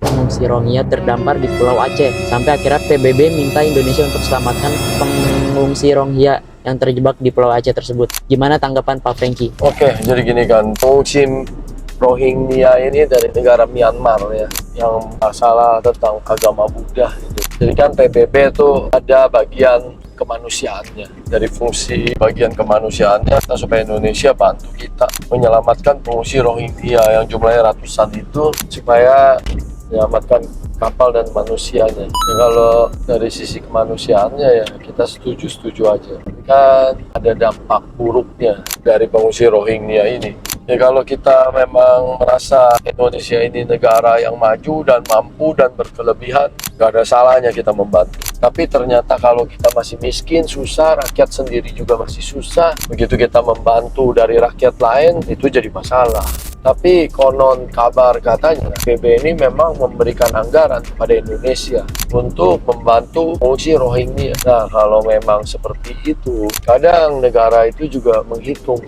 Pengungsi Rohingya terdampar di Pulau Aceh. Sampai akhirnya PBB minta Indonesia untuk selamatkan pengungsi Rohingya yang terjebak di Pulau Aceh tersebut. Gimana tanggapan Pak Franky? Oke, jadi gini kan, pengungsi Rohingya ini dari negara Myanmar ya, yang masalah tentang agama Buddha gitu. Jadi kan PBB itu ada bagian kemanusiaannya, dari fungsi bagian kemanusiaannya supaya Indonesia bantu kita menyelamatkan pengungsi Rohingya yang jumlahnya ratusan itu, supaya menyelamatkan kapal dan manusianya. Ya, kalau dari sisi kemanusiaannya ya kita setuju-setuju aja. Kan ada dampak buruknya dari pengungsi Rohingya ini. Ya kalau kita memang merasa Indonesia ini negara yang maju dan mampu dan berkelebihan, gak ada salahnya kita membantu. Tapi ternyata kalau kita masih miskin, susah, rakyat sendiri juga masih susah, begitu kita membantu dari rakyat lain, itu jadi masalah. Tapi konon kabar katanya PBB ini memang memberikan anggaran kepada Indonesia untuk membantu pengungsi Rohingya. Nah, kalau memang seperti itu, kadang negara itu juga menghitung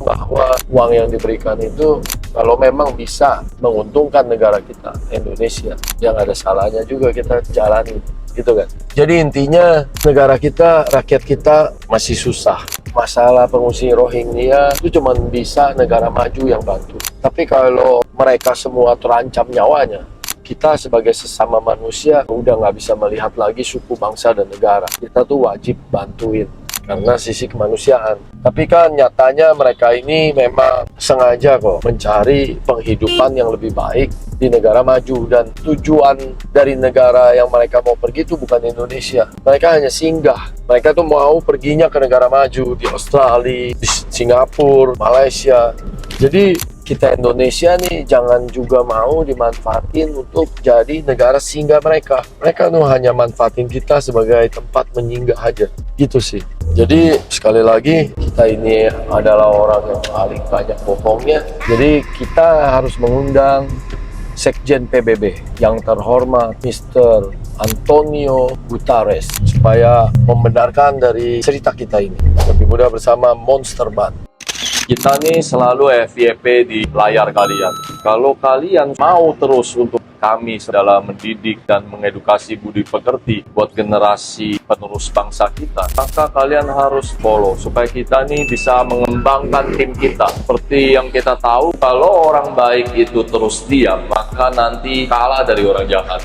bahwa uang yang diberikan itu kalau memang bisa menguntungkan negara kita, Indonesia, yang ada salahnya juga kita jalani, gitu kan. Jadi intinya negara kita, rakyat kita masih susah. Masalah pengungsi Rohingya itu cuma bisa negara maju yang bantu. Tapi kalau mereka semua terancam nyawanya, kita sebagai sesama manusia udah nggak bisa melihat lagi suku, bangsa, dan negara. Kita tuh wajib bantuin karena sisi kemanusiaan. Tapi kan nyatanya mereka ini memang sengaja kok mencari penghidupan yang lebih baik di negara maju, dan tujuan dari negara yang mereka mau pergi itu bukan Indonesia. Mereka hanya singgah. Mereka tuh mau perginya ke negara maju, di Australia, di Singapura, Malaysia. Jadi kita Indonesia nih jangan juga mau dimanfaatin untuk jadi negara singgah mereka. Mereka tuh hanya manfaatin kita sebagai tempat menyinggah aja. Gitu sih. Jadi sekali lagi kita ini adalah orang yang paling banyak bohongnya. Jadi kita harus mengundang Sekjen PBB yang terhormat Mr. Antonio Guterres supaya membenarkan dari cerita kita ini. Lebih mudah bersama Monster Band. Kita nih selalu FYP di layar kalian. Kalau kalian mau terus untuk kami dalam mendidik dan mengedukasi budi pekerti buat generasi penerus bangsa kita, maka kalian harus follow supaya kita nih bisa mengembangkan tim kita. Seperti yang kita tahu, kalau orang baik itu terus diam, maka nanti kalah dari orang jahat.